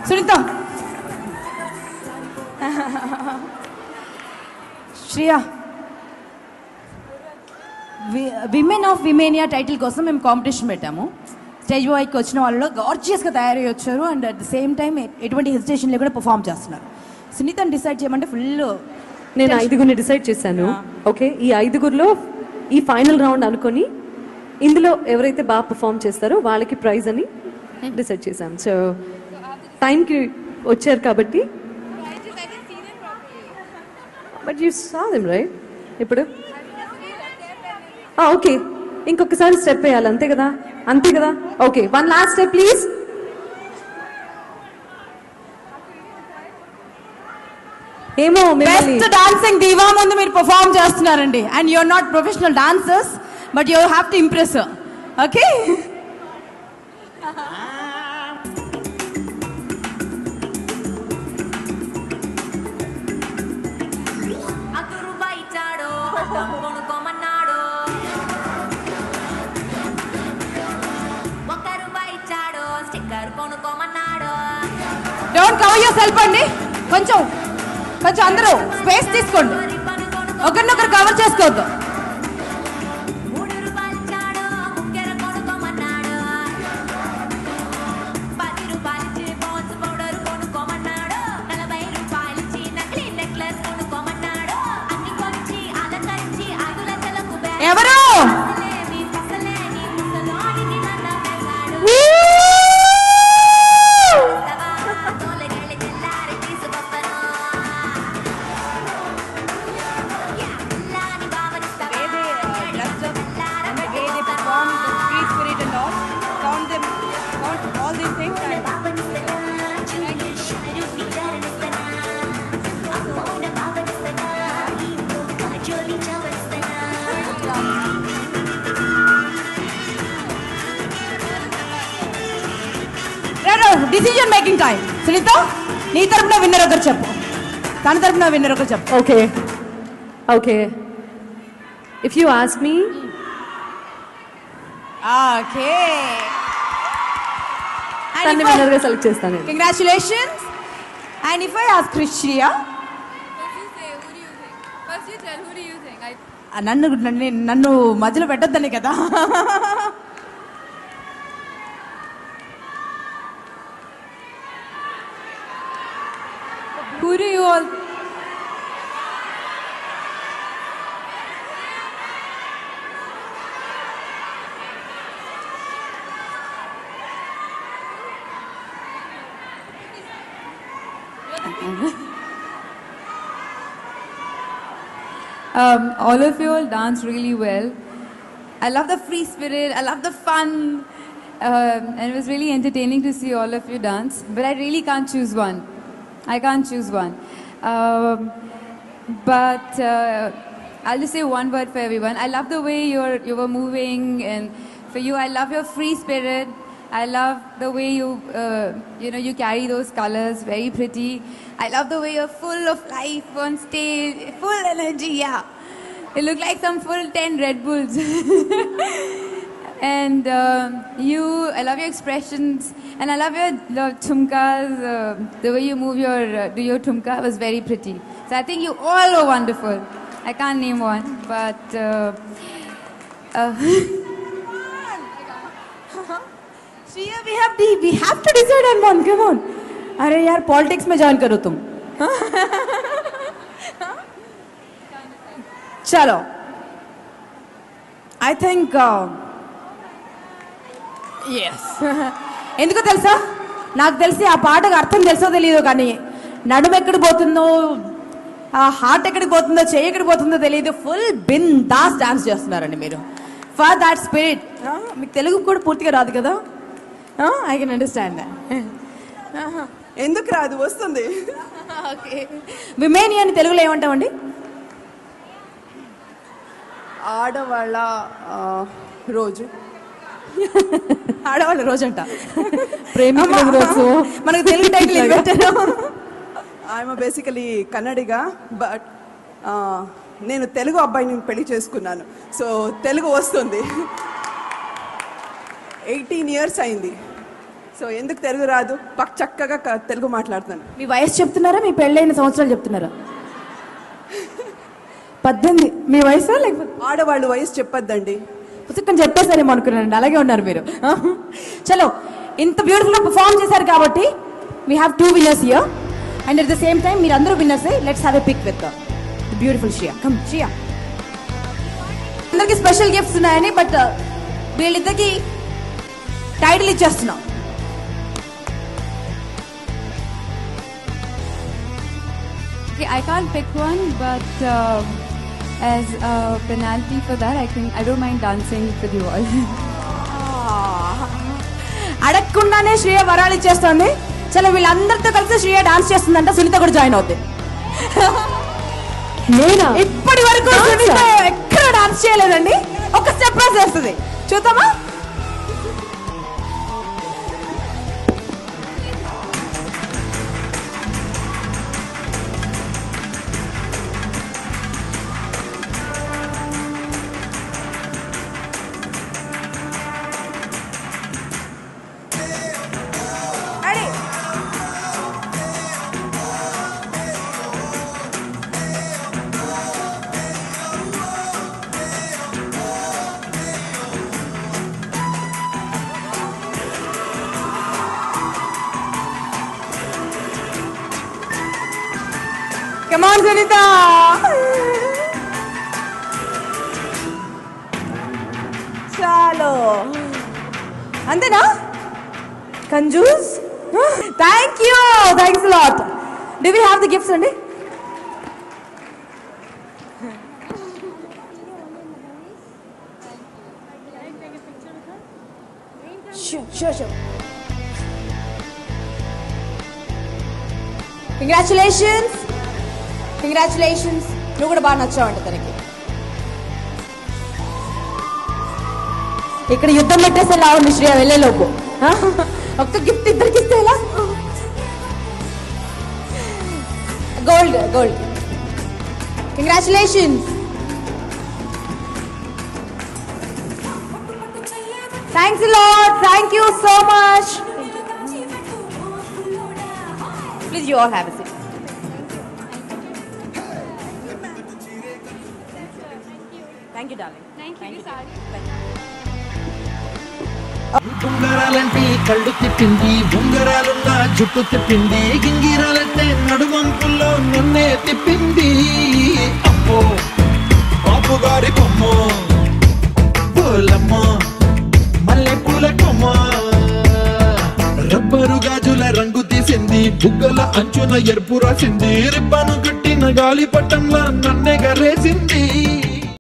Sunitha Shriya women of విమేనియా title కోసం మేము కాంపిటీషన్ పెట్టాము. స్టేజ్ బాయ్కి వచ్చిన వాళ్ళు గార్జియస్గా తయారయ్యి వచ్చారు and at the same time ఎటువంటి హెసిటేషన్ లేకుండా పర్ఫామ్ చేస్తున్నారు. సునీతని డిసైడ్ చేయమంటే ఫుల్ నేను 5గురిని డిసైడ్ చేశాను. ఓకే, ఈ 5గురిలో ఈ ఫైనల్ రౌండ్ అనుకొని ఇందులో ఎవరైతే బాగా పర్ఫామ్ చేస్తారో వాళ్ళకి ప్రైజ్ అని డిసైడ్ చేశాం. సో టైంకి వచ్చారు కాబట్టి but you saw them right. ఇప్పుడు ఓకే, ఇంకొకసారి స్టెప్ వేయాలి అంతే కదా, అంతే కదా. Okay, one last step please. ఏమో బెస్ట్ డాన్సింగ్ దీవా ముందు మీరు పర్ఫామ్ చేస్తున్నారండి and you're not professional dancers but you have to impress. Okay, don't cover yourself అండి, కొంచెం కొంచెం అందరూ స్పేస్ తీసుకోండి, ఒకరినొకరు కవర్ చేసుకోవద్దు. ఎవరు డిసిజన్ మేకింగ్ టైం. సునీత నీ తరపున విన్నర్ ఒకరు చెప్పు, తన తరపున విన్నర్ ఒకరు చెప్పు. Okay okay, if you ask me okay తన్ని విన్నర్ గా సెలెక్ట్ చేస్తాను. Congratulations. And if I ask Shriya నన్ను మధ్యలో పెట్టొద్దని కదా. Who do you all all of you all dance really well. I love the free spirit, I love the fun, and it was really entertaining to see all of you dance. But I really can't choose one. I can't choose one. But I'll just say one word for everyone. I love the way you were moving, and for you, I love your free spirit. I love the way you carry those colors, very pretty. I love the way you're full of life on stage, full energy, yeah. You look like some full 10 Red Bulls. And I love your expressions, and I love your thumkas. The way you move do your thumka was very pretty. So I think you all are wonderful. I can't name one, but Shriya, we have to decide on one. Come on. अरे यार politics में join करो तुम. चलो. I think yes. ఎందుకో తెలుసా, నాకు తెలిసి ఆ పాటకు అర్థం తెలుసో తెలియదు కానీ నడుము ఎక్కడికి పోతుందో, ఆ హార్ట్ ఎక్కడికి పోతుందో, చెయ్యి ఎక్కడికి పోతుందో తెలియదు, ఫుల్ బిన్ దాస్ డాన్స్ చేస్తున్నారండి మీరు. For that spirit. మీకు తెలుగు కూడా పూర్తిగా రాదు కదా. I can understand that. ఎందుకు రాదు, వస్తుంది. ఓకే, విమేనియా అని తెలుగులో ఏమంటామండి? ఆడవాళ్ళ రోజు. ఆడవాళ్ళ రోజు అంట, ప్రేమికుల రోజు. మనకు తెలుగు టైటిల్ పెట్టాను. ఐఎమ్ బేసికలీ కన్నడిగా, బట్ నేను తెలుగు అబ్బాయిని పెళ్లి చేసుకున్నాను, సో తెలుగు వస్తుంది. 18 years అయింది. సో ఎందుకు తెలుగు రాదు? చక్కగా తెలుగు మాట్లాడుతాను. మీ వయసు చెప్తున్నారా, మీ పెళ్ళైన సంవత్సరాలు చెప్తున్నారా? 18 మీ వయసా లేకపోతే? ఆడవాళ్ళు వయసు చెప్పొద్దండి. పుస్తకం చెప్పేసారేమో అనుకున్నానండి, అలాగే ఉన్నారు మీరు. చలో, ఇంత బ్యూటిఫుల్గా పర్ఫామ్ చేశారు కాబట్టి we have 2 winners here and at the same time మీరు అందరూ winners. Let's have a pic with the beautiful Shriya. Come Shriya. అందరికి స్పెషల్ గిఫ్ట్స్ ఉన్నాయని, బట్ వీళ్ళిద్దరికి టైటిల్ ఇచ్చేస్తున్నాం. Okay, I can't pick one, but as a penalty for that, I don't mind dancing with you all. అడగకుండానే శ్రేయ వరాలు ఇచ్చేస్తుంది. చలో, వీళ్ళందరితో కలిసి శ్రేయ డాన్స్ చేస్తుందంట. సునీత కూడా జాయిన్ అవుతుంది. నేనా? ఇప్పటి వరకు సునీత ఎక్కడ డాన్స్ చేయలేదండి. ఒక స్టెప్ చేస్తుంది, చూద్దామా? Come on, Sunita. Chalo. Antena? Kanjus? Thank you. Thanks a lot. Do we have the gifts, Andy? Sure. Congratulations. నువ్వు కూడా బాగా నచ్చావంట తనకి. ఇక్కడ యుద్ధం పెట్టేస్తే లావుంది శ్రేయ వెళ్ళేలోపు. ఒక్క గిఫ్ట్ ఇద్దరికి ఇస్తే ఎలా? Gold. Congratulations. Thanks a lot. Thank you so much. Please, you all have a seat. Thank you, darling. Thank you, Sari. ఉంగరాలంటే కళ్ళు తిప్పింది, ఉంగరాలున్న జుట్టు తిప్పింది, గింగిరాలంటే నడుమంపుల్లో నన్నే తిప్పింది. అమ్మో బాబు గారి బొమ్మ, పూలమ్మ మల్లె పూల కొమ్మ, రబ్బరు గాజుల రంగు తీసింది, బుగ్గల అంచున ఎరుపు రాసింది, రిబ్బను కట్టిన గాలి పట్టంలా నన్నే గరేసింది.